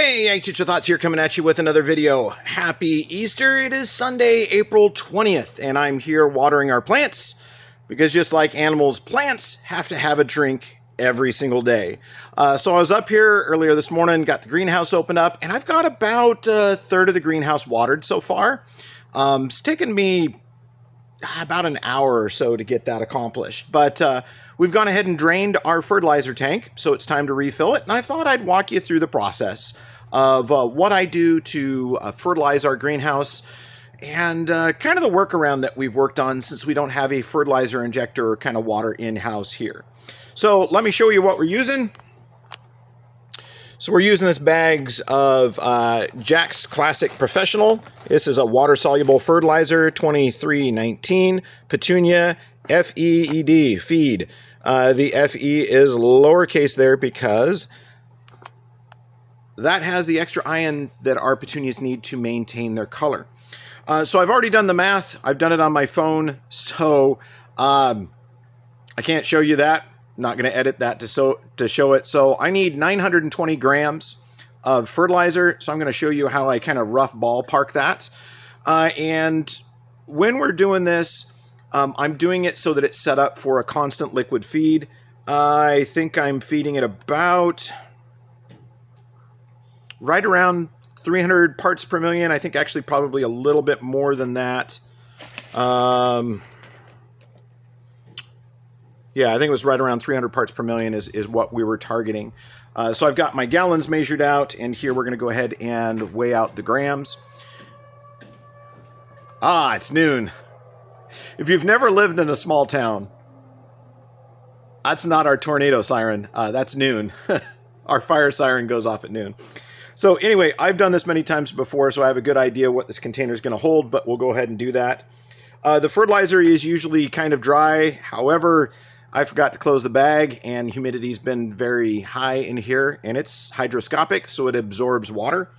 Hey, Anxious Your Thoughts here, coming at you with another video. Happy Easter. It is Sunday, April 20th, and I'm here watering our plants because just like animals, plants have to have a drink every single day. So I was up here earlier this morning, got the greenhouse opened up, and I've got about a third of the greenhouse watered so far. It's taken me about an hour or so to get that accomplished, but we've gone ahead and drained our fertilizer tank, so it's time to refill it. And I thought I'd walk you through the process of what I do to fertilize our greenhouse and kind of the workaround that we've worked on since we don't have a fertilizer injector or kind of water in-house here. So let me show you what we're using. So we're using this bags of Jack's Classic Professional. This is a water-soluble fertilizer, 2319, Petunia, FEED, feed. The FE is lowercase there because that has the extra ion that our petunias need to maintain their color. So I've already done the math. I've done it on my phone, so I can't show you that. Not going to edit that to show it. So I need 920 grams of fertilizer. So I'm going to show you how I kind of rough ballpark that. And when we're doing this, I'm doing it so that it's set up for a constant liquid feed. I think I'm feeding it about right around 300 parts per million. I think actually probably a little bit more than that. Yeah, I think it was right around 300 parts per million is what we were targeting. So I've got my gallons measured out, and here we're going to go ahead and weigh out the grams. Ah, it's noon. If you've never lived in a small town, that's not our tornado siren. That's noon. Our fire siren goes off at noon. So anyway, I've done this many times before, so I have a good idea what this container is going to hold, but we'll go ahead and do that. The fertilizer is usually kind of dry. However, I forgot to close the bag, and humidity's been very high in here, and it's hydroscopic, so it absorbs water.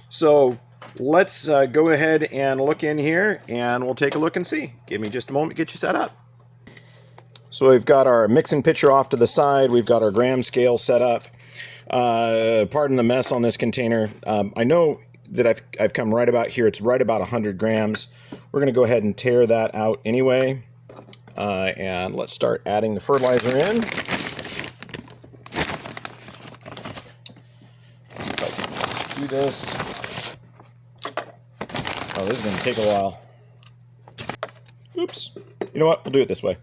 So let's go ahead and look in here, and we'll take a look and see. Give me just a moment to get you set up. So we've got our mixing pitcher off to the side. We've got our gram scale set up. Pardon the mess on this container. I know that I've come right about here. It's right about 100 grams. We're going to go ahead and tear that out anyway. And let's start adding the fertilizer in. See if I can just do this. Oh, this is going to take a while. Oops. You know what? We'll do it this way.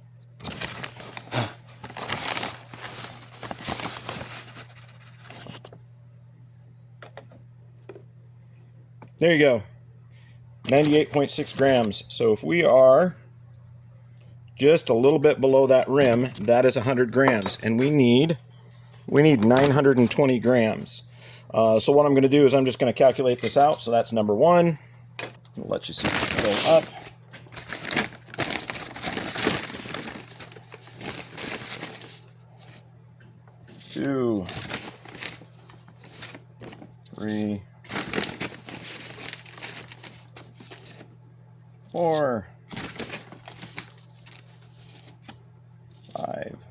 There you go. 98.6 grams. So if we are just a little bit below that rim, that is 100 grams, and we need 920 grams. So what I'm going to do is I'm just going to calculate this out. So that's number one. I'll let you see it go up. Two, three, four, 5,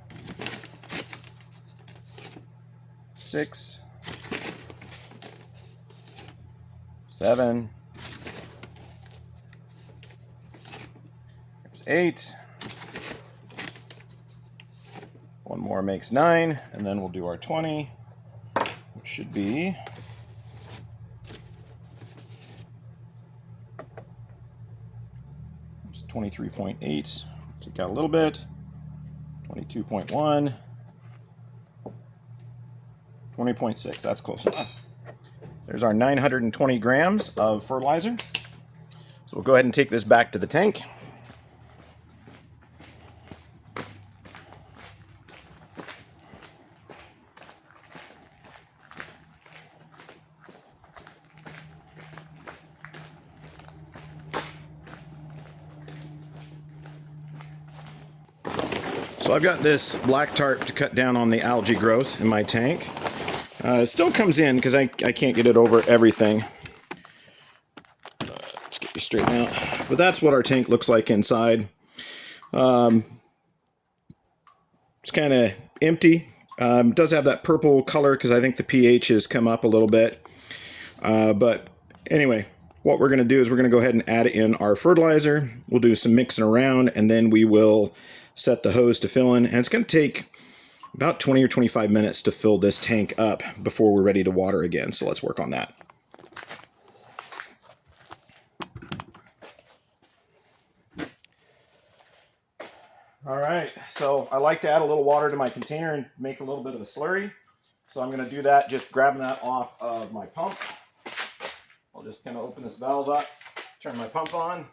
6, 7, 8. One more makes 9, and then we'll do our 20, which should be 23.8. Take out a little bit. 22.1, 20.6, that's close enough. There's our 920 grams of fertilizer. So we'll go ahead and take this back to the tank. So I've got this black tarp to cut down on the algae growth in my tank. It still comes in because I can't get it over everything. Let's get you straightened out. But that's what our tank looks like inside. It's kind of empty. It does have that purple color because I think the pH has come up a little bit. But anyway, what we're going to do is we're going to go ahead and add in our fertilizer. We'll do some mixing around, and then we will set the hose to fill in. And it's going to take about 20 or 25 minutes to fill this tank up before we're ready to water again. So let's work on that. All right, so I like to add a little water to my container and make a little bit of a slurry. So I'm going to do that just grabbing that off of my pump. I'll just kind of open this valve up, turn my pump on.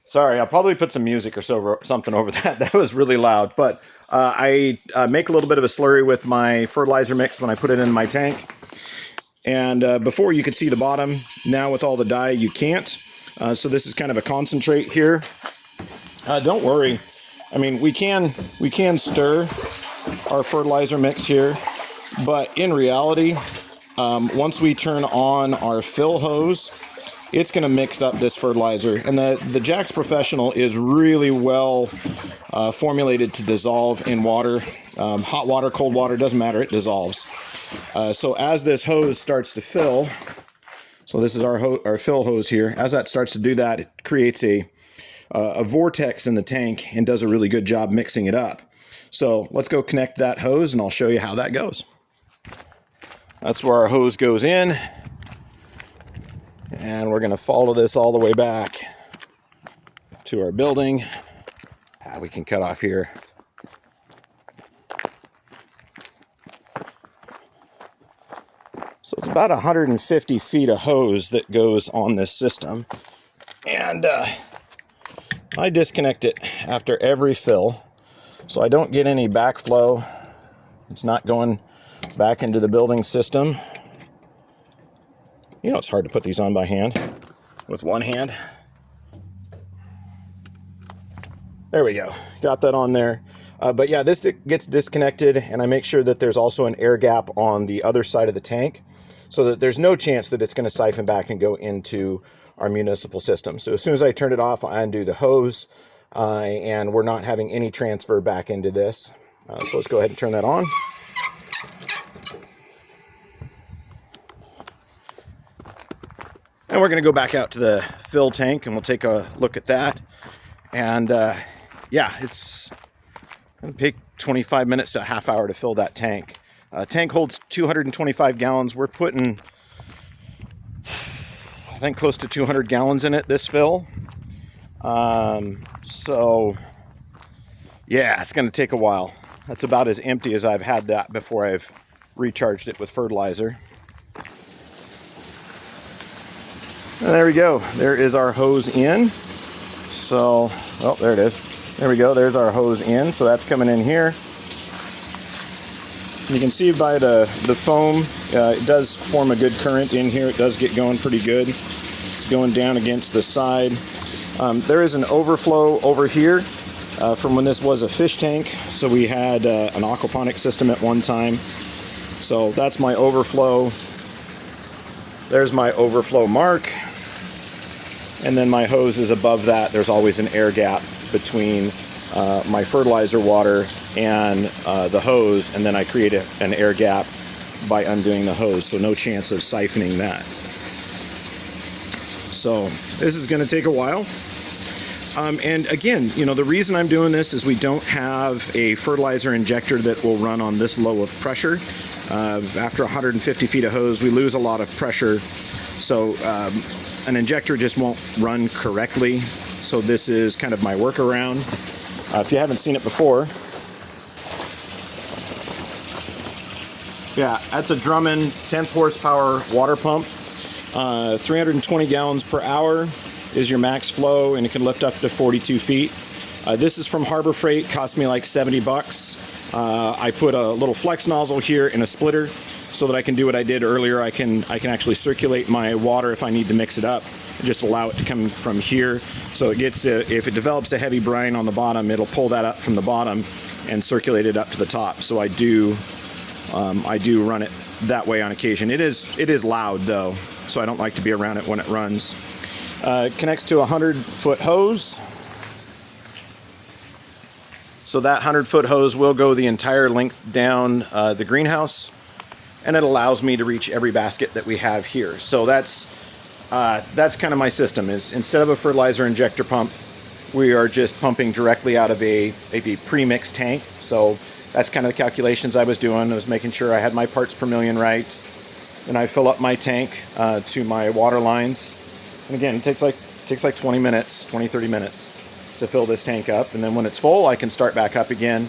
Sorry, I'll probably put some music or something over that. That was really loud. But I make a little bit of a slurry with my fertilizer mix when I put it in my tank. And before you could see the bottom. Now with all the dye, you can't. So this is kind of a concentrate here. Don't worry. I mean, we can stir our fertilizer mix here. But in reality, once we turn on our fill hose, it's going to mix up this fertilizer. And the Jax Professional is really well formulated to dissolve in water. Hot water, cold water, doesn't matter, it dissolves. So as this hose starts to fill, so this is our fill hose here, as that starts to do that, it creates a vortex in the tank and does a really good job mixing it up. So let's go connect that hose and I'll show you how that goes. That's where our hose goes in. And we're going to follow this all the way back to our building. We can cut off here. So it's about 150 feet of hose that goes on this system. And I disconnect it after every fill, so I don't get any backflow. It's not going back into the building system. You know, it's hard to put these on by hand with one hand. There we go. Got that on there. But yeah, this gets disconnected, and I make sure that there's also an air gap on the other side of the tank so that there's no chance that it's going to siphon back and go into our municipal system. So as soon as I turn it off, I undo the hose, and we're not having any transfer back into this. So let's go ahead and turn that on. And we're going to go back out to the fill tank and we'll take a look at that. And yeah, it's going to take 25 minutes to a half hour to fill that tank. Tank holds 225 gallons. We're putting, I think, close to 200 gallons in it this fill. So yeah, it's going to take a while. That's about as empty as I've had that before I've recharged it with fertilizer. And there we go. There is our hose in. So, oh, there it is. There we go. There's our hose in. So that's coming in here. You can see by the foam, it does form a good current in here. It does get going pretty good. It's going down against the side. There is an overflow over here from when this was a fish tank. So we had an aquaponic system at one time. So that's my overflow. There's my overflow mark. And then my hose is above that. There's always an air gap between my fertilizer water and the hose, and then I create an air gap by undoing the hose, so no chance of siphoning that. So this is going to take a while. And again, you know, the reason I'm doing this is we don't have a fertilizer injector that will run on this low of pressure. After 150 feet of hose, we lose a lot of pressure, so an injector just won't run correctly. So this is kind of my workaround. If you haven't seen it before, yeah, that's a Drummond 10th horsepower water pump. 320 gallons per hour is your max flow, and it can lift up to 42 feet. This is from Harbor Freight, cost me like 70 bucks. I put a little flex nozzle here and a splitter so that I can do what I did earlier. I can actually circulate my water if I need to mix it up, and just allow it to come from here. So it gets, if it develops a heavy brine on the bottom, it'll pull that up from the bottom and circulate it up to the top. So I do run it that way on occasion. It is loud though, so I don't like to be around it when it runs. Connects to a 100-foot hose. So that 100-foot hose will go the entire length down the greenhouse, and it allows me to reach every basket that we have here. So that's kind of my system, is instead of a fertilizer injector pump, we are just pumping directly out of a pre-mixed tank. So that's kind of the calculations I was doing. I was making sure I had my parts per million right. And I fill up my tank to my water lines. And again, it takes like 20 minutes, 30 minutes to fill this tank up. And then when it's full, I can start back up again.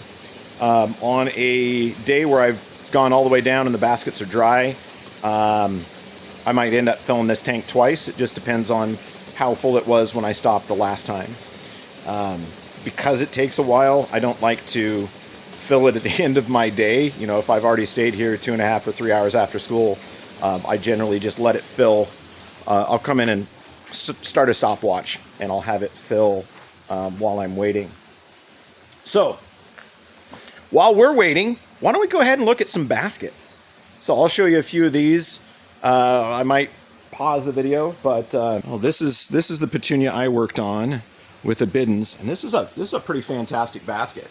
On a day where I've gone all the way down and the baskets are dry, I might end up filling this tank twice. It just depends on how full it was when I stopped the last time. Because it takes a while, I don't like to fill it at the end of my day. You know, if I've already stayed here 2.5 or 3 hours after school, I generally just let it fill. I'll come in and start a stopwatch, and I'll have it fill while I'm waiting. So while we're waiting, why don't we go ahead and look at some baskets? So I'll show you a few of these. I might pause the video, but this is the petunia I worked on with the Biddens, and this is a pretty fantastic basket.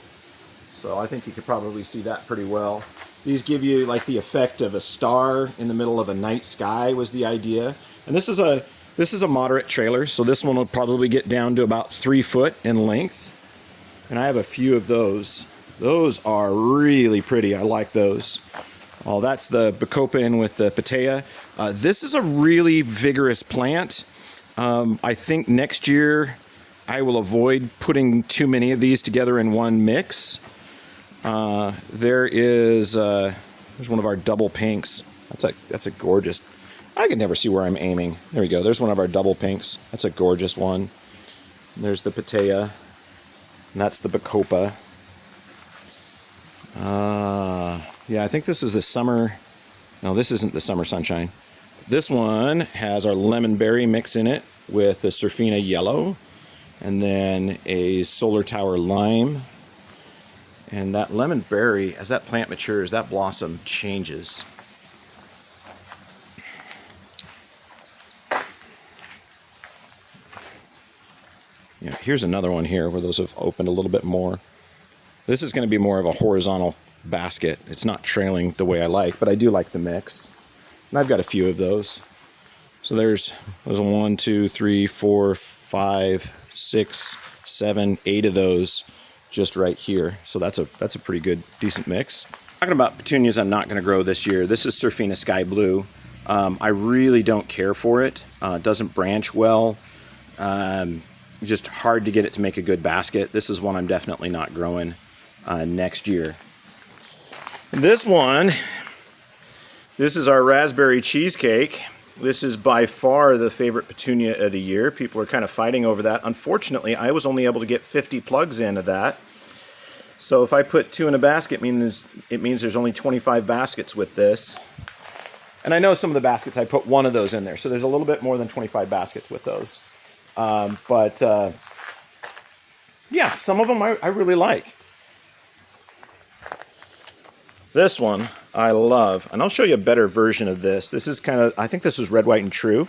So I think you could probably see that pretty well. These give you like the effect of a star in the middle of a night sky was the idea. And this is a moderate trailer, so this one will probably get down to about 3 foot in length. And I have a few of those. Those are really pretty. I like those. Oh, that's the Bacopa in with the Patea. This is a really vigorous plant. I think next year I will avoid putting too many of these together in one mix. There's one of our double pinks. That's a gorgeous. I can never see where I'm aiming. There we go. There's one of our double pinks. That's a gorgeous one. There's the Patea, and that's the Bacopa. Yeah, I think this is the summer. No, this isn't the summer sunshine. This one has our lemon berry mix in it with the Surfina yellow, and then a solar tower lime. And that lemon berry, as that plant matures, that blossom changes. Yeah, here's another one here where those have opened a little bit more. This is going to be more of a horizontal basket. It's not trailing the way I like, but I do like the mix. And I've got a few of those. So there's 1, 2, 3, 4, 5, 6, 7, 8 of those just right here. So that's a pretty good, decent mix. Talking about petunias I'm not going to grow this year. This is Surfina Sky Blue. I really don't care for it. It doesn't branch well. Just hard to get it to make a good basket. This is one I'm definitely not growing next year. This one, this is our raspberry cheesecake. This is by far the favorite petunia of the year. People are kind of fighting over that. Unfortunately, I was only able to get 50 plugs into that. So if I put 2 in a basket, it means there's only 25 baskets with this. And I know some of the baskets, I put 1 of those in there. So there's a little bit more than 25 baskets with those. Yeah, some of them I really like. This one I love, and I'll show you a better version of this. This is kind of, I think this is red, white, and true.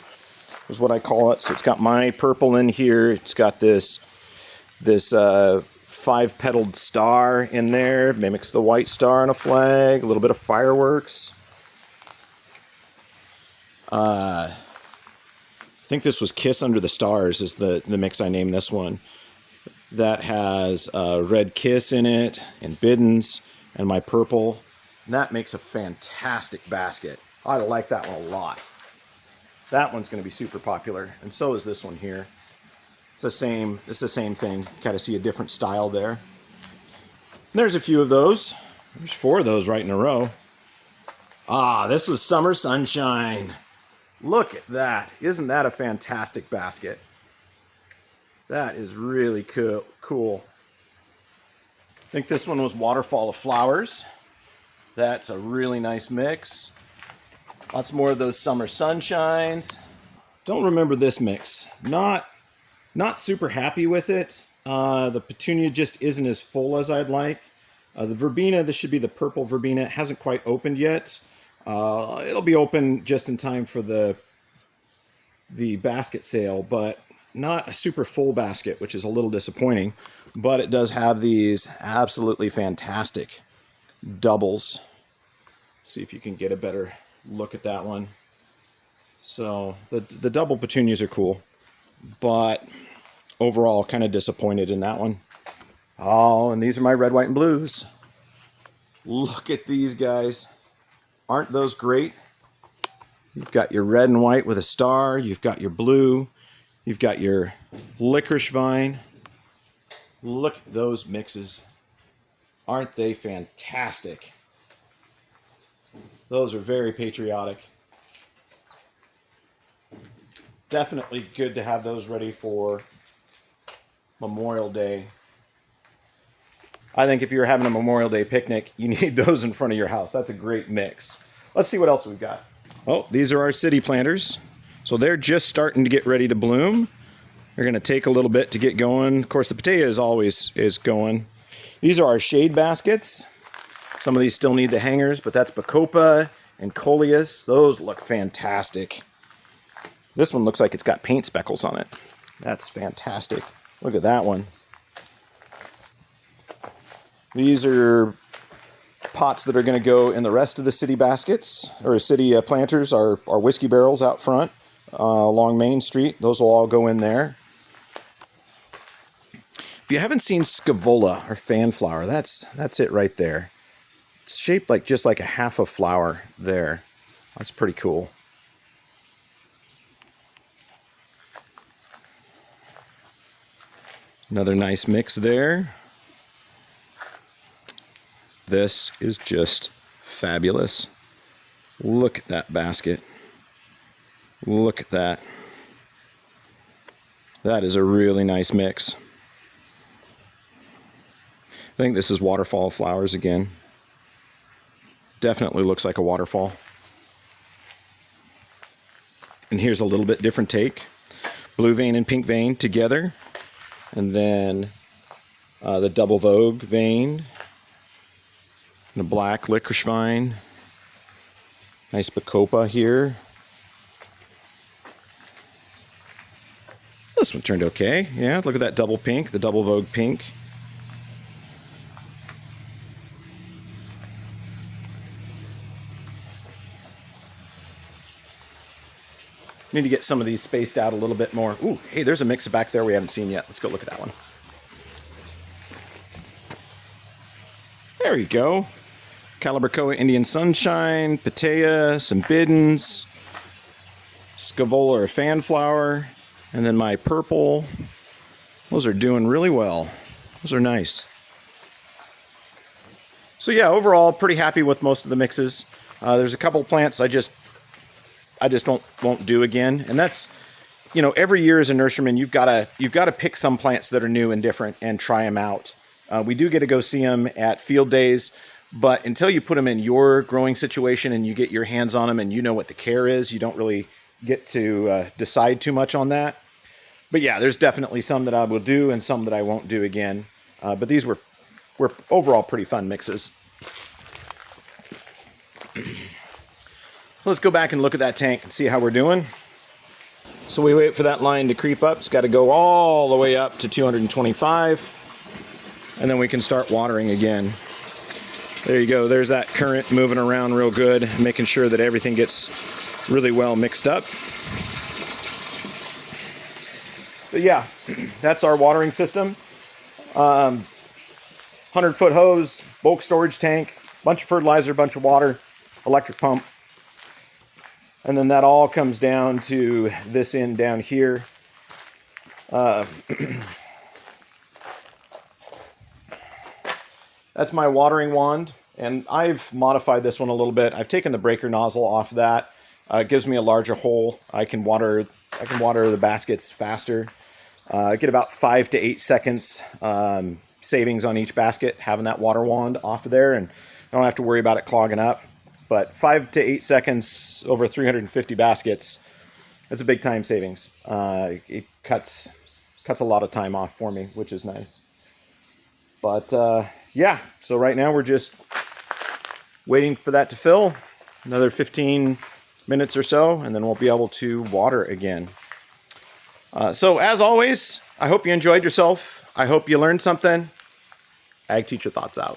is what I call it. So it's got my purple in here. It's got this 5-petaled star in there. Mimics the white star on a flag. A little bit of fireworks. I think this was Kiss Under the Stars is the mix I named this one. That has red Kiss in it, and Biddens, and my purple. And that makes a fantastic basket. I like that one a lot. That one's going to be super popular, and so is this one here. It's the same thing. Kind of see a different style there. And there's a few of those. There's 4 of those right in a row. Ah, this was Summer Sunshine. Look at that. Isn't that a fantastic basket? That is really cool. I think this one was Waterfall of Flowers. That's a really nice mix. Lots more of those Summer Sunshines. Don't remember this mix. Not super happy with it. The petunia just isn't as full as I'd like. The verbena, this should be the purple verbena. It hasn't quite opened yet. It'll be open just in time for the basket sale, but not a super full basket, which is a little disappointing. But it does have these absolutely fantastic doubles. See if you can get a better look at that one. So the double petunias are cool, but overall kind of disappointed in that one. Oh, and these are my red, white, and blues. Look at these guys. Aren't those great? You've got your red and white with a star. You've got your blue. You've got your licorice vine. Look at those mixes. Aren't they fantastic? Those are very patriotic. Definitely good to have those ready for Memorial Day. I think if you're having a Memorial Day picnic, you need those in front of your house. That's a great mix. Let's see what else we've got. Oh, these are our city planters. So they're just starting to get ready to bloom. They're going to take a little bit to get going. Of course, the potato is going. These are our shade baskets. Some of these still need the hangers, but that's Bacopa and Coleus. Those look fantastic. This one looks like it's got paint speckles on it. That's fantastic. Look at that one. These are pots that are going to go in the rest of the city baskets, or city planters, our whiskey barrels out front along Main Street. Those will all go in there. If you haven't seen scavola or fanflower, that's it right there. It's shaped like just like a half a flower there. That's pretty cool. Another nice mix there. This is just fabulous. Look at that basket. Look at that. That is a really nice mix. I think this is Waterfall of Flowers again. Definitely looks like a waterfall. And here's a little bit different take. Blue vein and pink vein together. And then the double vogue vein. And a black licorice vine. Nice Bacopa here. This one turned okay. Yeah, look at that double pink, the double vogue pink. Need to get some of these spaced out a little bit more. Ooh, hey, there's a mix back there we haven't seen yet. Let's go look at that one. There you go. Calabricoa Indian Sunshine, Patea, some Biddens, Scavola or Fanflower, and then my purple. Those are doing really well. Those are nice. So yeah, overall, pretty happy with most of the mixes. There's a couple plants I just won't do again, and that's, you know, every year as a nurseryman, you've got to pick some plants that are new and different and try them out. We do get to go see them at field days. But until you put them in your growing situation and you get your hands on them and you know what the care is, you don't really get to decide too much on that. But yeah, there's definitely some that I will do and some that I won't do again. But these were overall pretty fun mixes. Let's go back and look at that tank and see how we're doing. So we wait for that line to creep up. It's got to go all the way up to 225, and then we can start watering again. There you go. There's that current moving around real good, making sure that everything gets really well mixed up. But yeah, that's our watering system. 100-foot hose, bulk storage tank, bunch of fertilizer, bunch of water, electric pump. And then that all comes down to this end down here. That's my watering wand, and I've modified this one a little bit. I've taken the breaker nozzle off of that. It gives me a larger hole. I can water the baskets faster. Get about 5 to 8 seconds savings on each basket having that water wand off of there, and I don't have to worry about it clogging up. But 5 to 8 seconds over 350 baskets, that's a big time savings. It cuts a lot of time off for me, which is nice. But yeah, so right now we're just waiting for that to fill. Another 15 minutes or so, and then we'll be able to water again. So as always, I hope you enjoyed yourself. I hope you learned something. Ag Teacher Thoughts out.